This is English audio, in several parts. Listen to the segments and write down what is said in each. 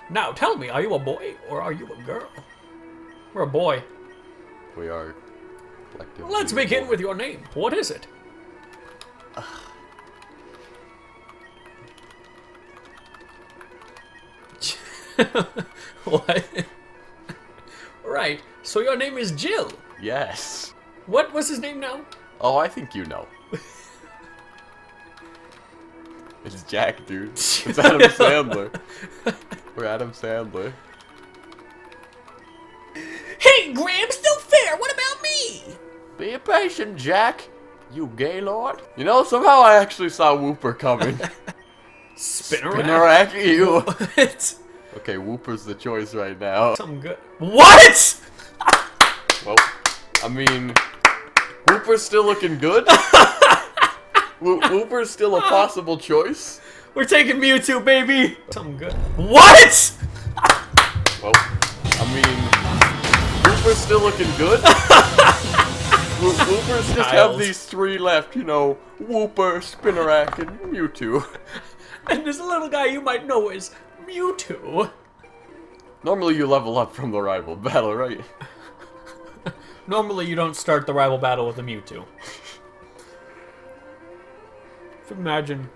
Now tell me, are you a boy or are you a girl? We're a boy. We are collectively. Let's begin with your name. What is it? What? Right. So your name is Jill. Yes. What was his name now? Oh, I think you know. It's Jack, dude. It's Adam Sandler. We're Adam Sandler. Hey, Graham, still fair. What about me? Be patient, Jack. You gaylord. You know, somehow I actually saw Whooper coming. Spinnerack. Spinnerack, you. What? Okay, Whooper's the choice right now. Something good. What? Well, I mean, Whooper's still looking good. Whooper's still a possible choice. We're taking Mewtwo, baby. Something good. What? Well, I mean, Whooper's still looking good. Whoopers just have these three left, you know, Whooper, Spinnerack, and Mewtwo. And this little guy you might know is Mewtwo. Normally you level up from the rival battle, right? Normally you don't start the rival battle with a Mewtwo. Imagine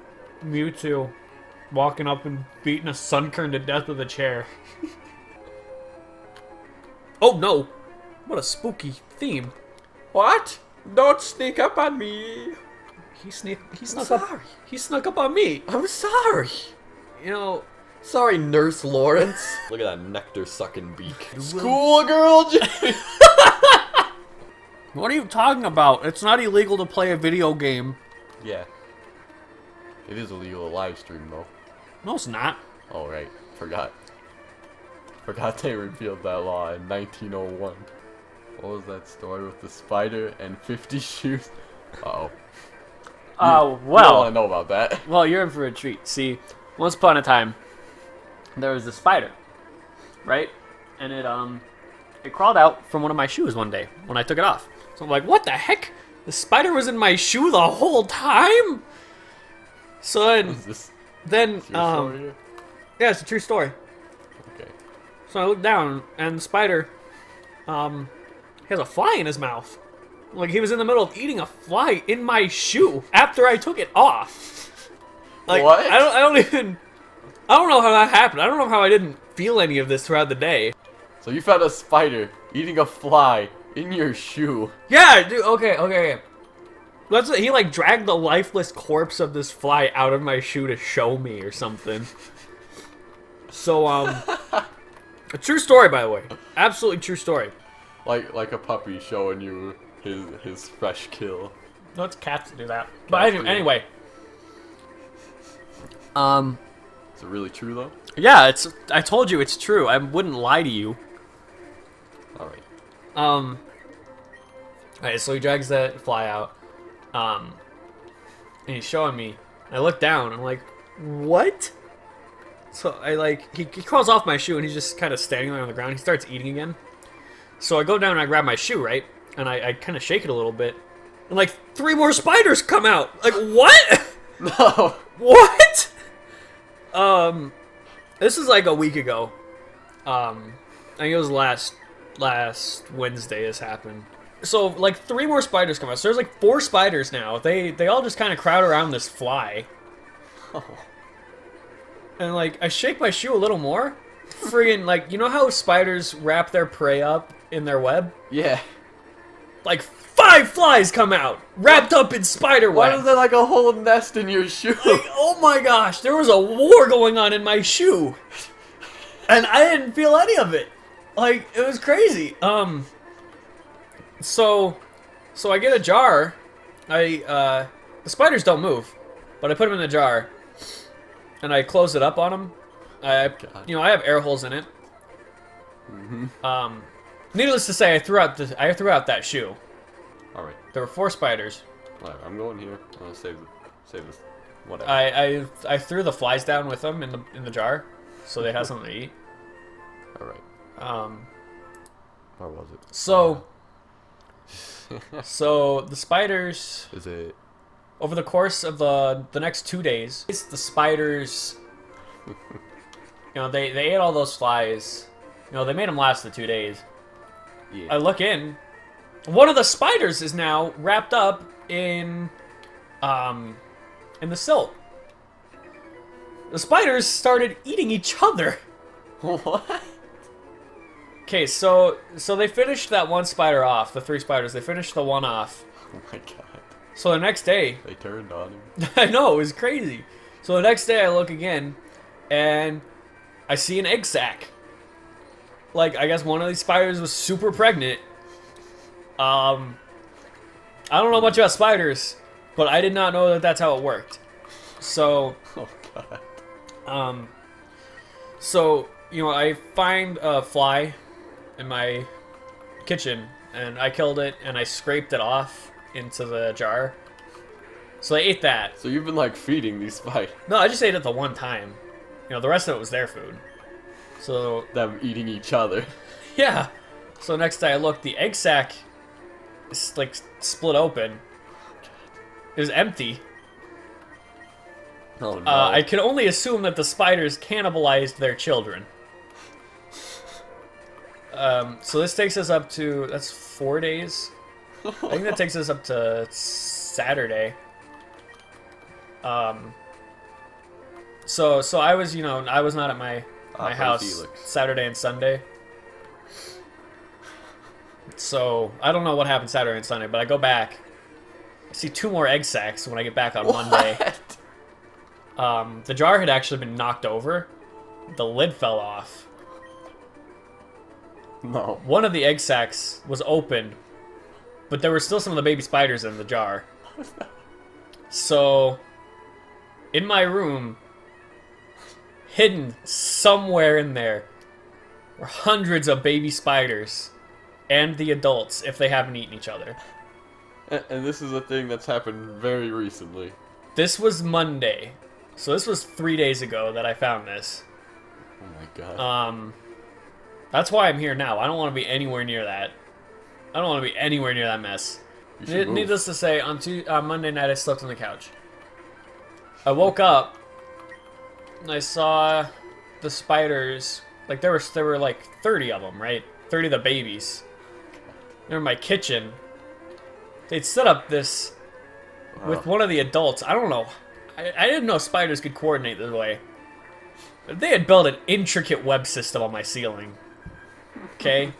Mewtwo walking up and beating a Sunkern to death with a chair. Oh no! What a spooky theme. What? Don't sneak up on me. He snuck up. He snuck up on me. I'm sorry. You know. Sorry, Nurse Lawrence. Look at that nectar-sucking beak. Schoolgirl. What are you talking about? It's not illegal to play a video game. Yeah. It is illegal to live stream, though. No, it's not. Oh, right. Forgot they repealed that law in 1901. What was that story with the spider and 50 shoes? Uh-oh. Oh, You well. don't want to know about that. Well, you're in for a treat. See, once upon a time, there was a spider, right? And it crawled out from one of my shoes one day when I took it off. So I'm like, what the heck? The spider was in my shoe the whole time? So Is this then, your story here? yeah, it's a true story. Okay. So I looked down, and the spider, he has a fly in his mouth. Like, he was in the middle of eating a fly in my shoe after I took it off. Like, What? I don't know how that happened. I don't know how I didn't feel any of this throughout the day. So you found a spider eating a fly in your shoe. Yeah, dude, okay. He, like, dragged the lifeless corpse of this fly out of my shoe to show me or something. So, a true story, by the way. Absolutely true story. Like a puppy showing you his fresh kill. No, it's cats that do that. But anyway. Is it really true though? Yeah, I told you it's true. I wouldn't lie to you. Alright. Alright, so he drags that fly out. And he's showing me. I look down, and I'm like, what? So he crawls off my shoe, and he's just kind of standing there on the ground. He starts eating again. So I go down and I grab my shoe, right? And I kind of shake it a little bit. And like 3 more spiders come out. Like, what? No. What? This is like a week ago. I think it was last Wednesday this happened. So like 3 more spiders come out. So there's like 4 spiders now. They all just kind of crowd around this fly. Oh. And like I shake my shoe a little more. Friggin', like, you know how spiders wrap their prey up in their web? Yeah. Like 5 flies come out, wrapped up in spider Why web. is there like a whole nest in your shoe? Like, oh my gosh, there was a war going on in my shoe. And I didn't feel any of it. Like, it was crazy. So I get a jar. The spiders don't move, but I put them in the jar, and I close it up on them. I have air holes in it. Mm-hmm. Needless to say, I threw out that shoe. All right. There were 4 spiders. All right. I'm going here. I'll save this. Whatever. I threw the flies down with them in the jar, so they had something to eat. All right. Where was it? So the spiders. Is it? Over the course of the next 2 days, the spiders they ate all those flies. They made them last the 2 days. Yeah. I look in. One of the spiders is now wrapped up in the silt. The spiders started eating each other. What? Okay, so they finished that one spider off. The 3 spiders. They finished the one off. Oh my god. So the next day, They turned on him. I know, it was crazy. So the next day I look again, and I see an egg sac. Like, I guess one of these spiders was super pregnant. I don't know much about spiders, but I did not know that that's how it worked. So, Oh god. I find a fly in my kitchen, and I killed it, and I scraped it off into the jar. So I ate that. So you've been like feeding these spiders. No, I just ate it the one time. The rest of it was their food. So, Them eating each other. yeah. So next day I looked, the egg sac is like split open. It was empty. Oh no. I can only assume that the spiders cannibalized their children. So this takes us up to, that's 4 days. I think that takes us up to Saturday. So I was, I was not at my house Felix. Saturday and Sunday. So I don't know what happened Saturday and Sunday, but I go back. I see 2 more egg sacs when I get back on Monday. The jar had actually been knocked over. The lid fell off. No. One of the egg sacs was open, but there were still some of the baby spiders in the jar. So, in my room, hidden somewhere in there, were hundreds of baby spiders and the adults if they haven't eaten each other. And this is a thing that's happened very recently. This was Monday. So this was 3 days ago that I found this. Oh my god. That's why I'm here now. I don't want to be anywhere near that. I don't want to be anywhere near that mess. You should move. Needless to say, on Monday night I slept on the couch. I woke up and I saw the spiders. Like there were like 30 of them, right? 30 of the babies. They're in my kitchen. They'd set up this with one of the adults. I don't know. I didn't know spiders could coordinate this way. They had built an intricate web system on my ceiling. Okay?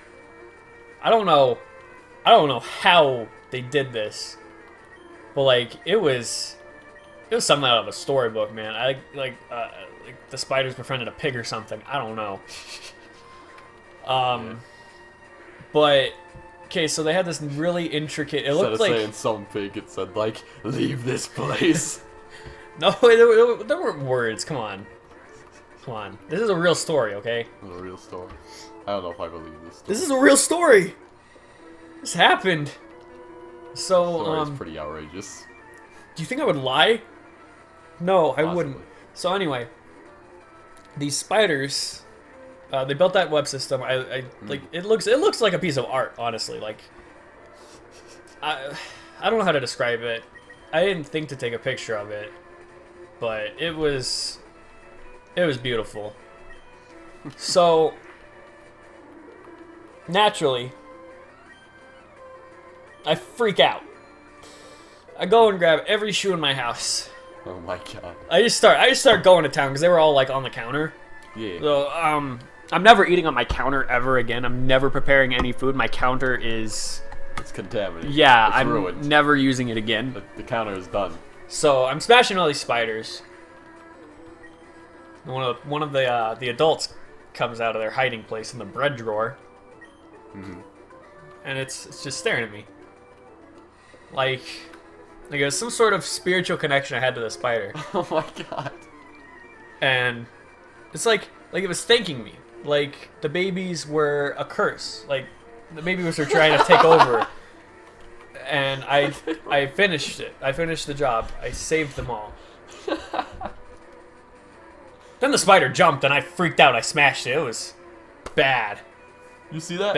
I don't know how they did this. But like it was something out of a storybook, man. Like the spiders befriended a pig or something. I don't know. But okay, so they had this really intricate. It looked like saying some pig, it said like, "Leave this place." No, there weren't words. Come on. This is a real story, okay? It's a real story. I don't know if I believe this story. This is a real story. This happened. So, Story's pretty outrageous. do you think I would lie? No, I Possibly. wouldn't. So anyway, these spiders, they built that web system. I like it looks like a piece of art, honestly. Like, I don't know how to describe it. I didn't think to take a picture of it, but it was beautiful. So, naturally, I freak out. I go and grab every shoe in my house. Oh my god. I just start going to town because they were all like on the counter. Yeah. So I'm never eating on my counter ever again. I'm never preparing any food. My counter is It's contaminated. yeah. It's I'm ruined. never using it again. The counter is done. So I'm smashing all these spiders. One of the adults comes out of their hiding place in the bread drawer, and it's just staring at me. Like it was some sort of spiritual connection I had to the spider. Oh my god. And it's like it was thanking me. Like the babies were a curse. Like the babies were trying to take over. And I finished it. I finished the job. I saved them all. Then the spider jumped and I freaked out. I smashed it. It was bad. You see that?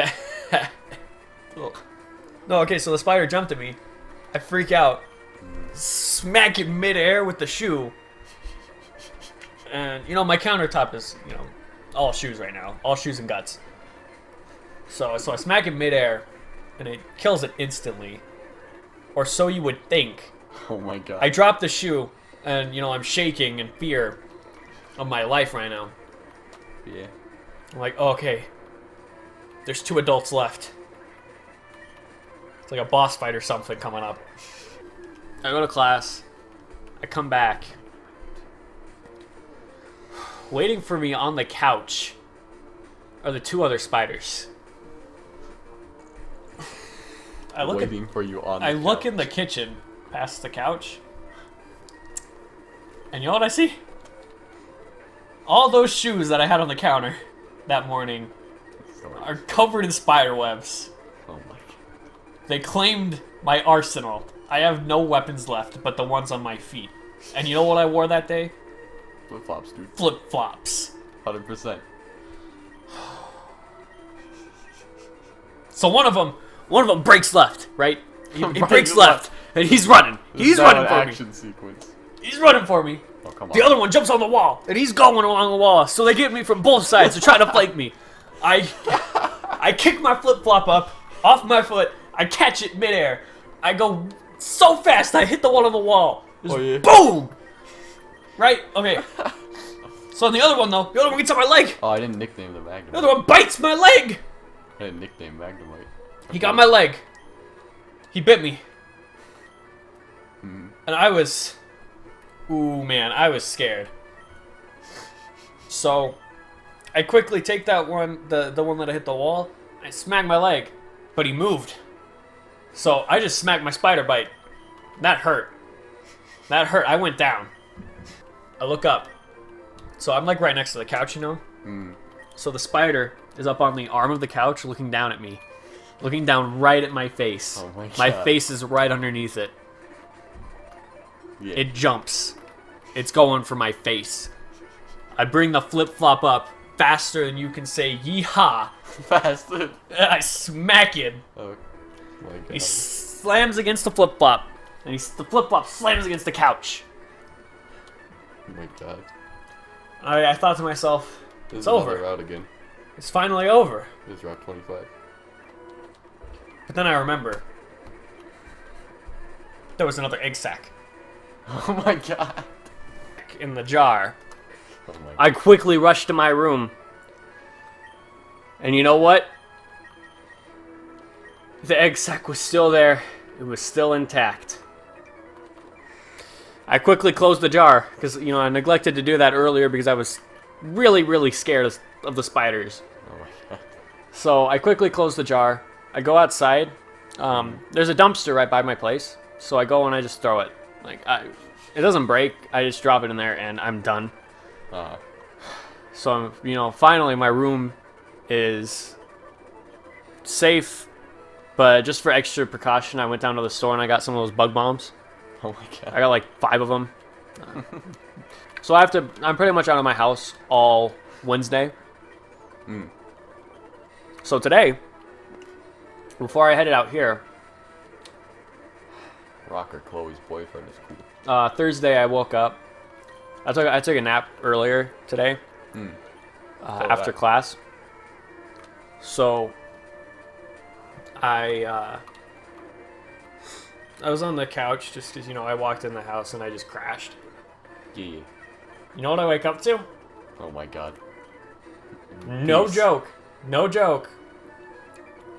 Bad. Oh. No, okay, so the spider jumped at me. I freak out. Smack it midair with the shoe. And, my countertop is, all shoes right now. All shoes and guts. So I smack it midair, and it kills it instantly. Or so you would think. Oh my god. I drop the shoe, and, you know, I'm shaking in fear of my life right now. Yeah. I'm like, oh, okay. There's 2 adults left. It's like a boss fight or something coming up. I go to class. I come back. Waiting for me on the couch are the 2 other spiders. I look Waiting for you on the I look couch. in the kitchen past the couch. And you know what I see? All those shoes that I had on the counter that morning are covered in spider webs. Oh my god. They claimed my arsenal. I have no weapons left but the ones on my feet. And you know what I wore that day? Flip-flops, dude. Flip-flops. 100%. So one of them breaks left, right? He Breaks breaks left. left, and he's running. He's Now running an for me. action sequence. He's running for me. Oh, come on. The other one jumps on the wall, and he's going along the wall. So they get me from both sides to try to flank me. I kick my flip-flop up off my foot. I catch it midair. I go so fast, I hit the one on the wall. Just Oh, yeah. boom! Right? Okay. So on the other one, though, the other one gets on my leg. Oh, I didn't nickname the Magnum. The other one bites my leg. I didn't nickname Magnemite. He got my leg. He bit me. Mm. And I was... Ooh, man, I was scared. So, I quickly take that one, the one that I hit the wall, I smack my leg, but he moved. So, I just smacked my spider bite. That hurt. That hurt. I went down. I look up. So, I'm like right next to the couch, you know? Mm. So, the spider is up on the arm of the couch looking down at me. Looking down right at my face. Oh my god. My face is right underneath it. Yeah. It jumps. It's going for my face. I bring the flip-flop up faster than you can say yeehaw. Bastard. And I smack him. Oh my god. He slams against the flip-flop. And the flip-flop slams against the couch. Oh my god. I thought to myself, This it's is another over. route again. It's finally over. This is route 25. But then I remember. There was another egg sack Oh my god. in the jar. Oh my god. I quickly rushed to my room. And you know what? The egg sack was still there. It was still intact. I quickly closed the jar because, you know, I neglected to do that earlier because I was really, really scared of the spiders. Oh my god. So I quickly closed the jar. I go outside. There's a dumpster right by my place. So I go and I just throw it. Like, it doesn't break. I just drop it in there and I'm done. So, you know, finally my room is safe. But just for extra precaution, I went down to the store and I got some of those bug bombs. Oh my god. I got like 5 of them. So I'm pretty much out of my house all Wednesday. Mm. So today, before I headed out here, Rocker Chloe's boyfriend is cool. Thursday I woke up. I took a nap earlier today Mm. after class. So I was on the couch just because, you know, I walked in the house and I just crashed. Yeah. You know what I wake up to? Oh my god. No Peace. joke. No joke.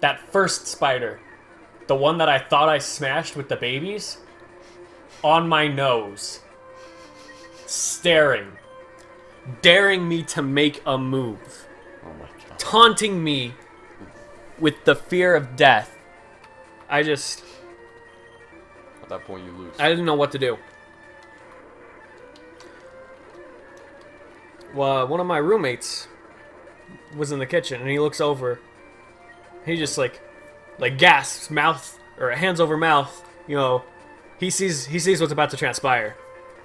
That first spider, the one that I thought I smashed with the babies, on my nose, staring, daring me to make a move, Oh my god. taunting me with the fear of death. At At that point you lose. I didn't know what to do. Well, one of my roommates was in the kitchen, and he looks over. He just like gasps, hands over mouth. You know, he sees what's about to transpire,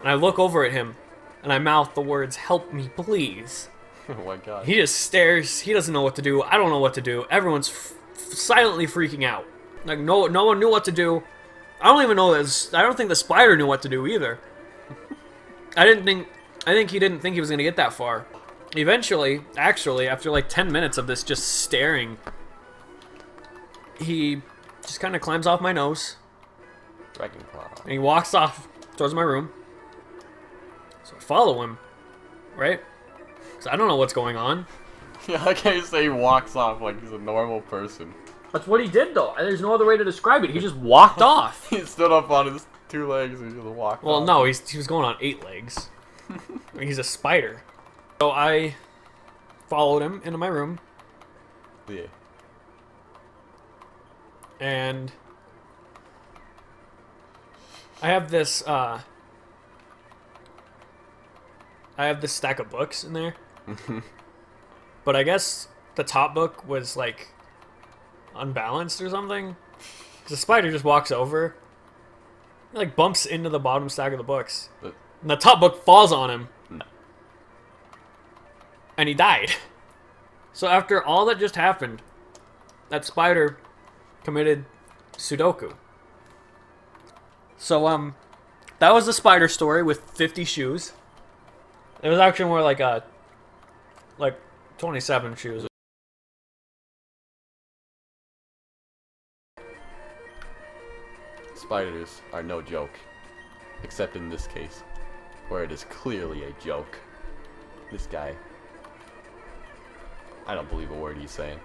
and I look over at him, and I mouth the words, "Help me, please." Oh my god. He just stares. He doesn't know what to do. I don't know what to do. Everyone's silently freaking out. Like no one knew what to do. I don't even know this. I don't think the spider knew what to do either. I think he didn't think he was gonna get that far. Eventually, actually, after like 10 minutes of this just staring, he just kind of climbs off my nose. Dragon Claw. And he walks off towards my room. So I follow him, right? Because I don't know what's going on. Yeah, I can't say he walks off like he's a normal person. That's what he did, though. There's no other way to describe it. He just walked off. He stood up on his 2 legs and just walked off. Well, no, he was going on 8 legs. He's a spider. So I followed him into my room. Yeah. And I have this stack of books in there. But I guess the top book was like unbalanced or something. 'Cause the spider just walks over. He like bumps into the bottom stack of the books. And the top book falls on him. No. And he died. So after all that just happened, that spider committed Sudoku. So that was the spider story with 50 shoes. It was actually more like 27 shoes. Spiders are no joke. Except in this case, where it is clearly a joke. This guy, I don't believe a word he's saying.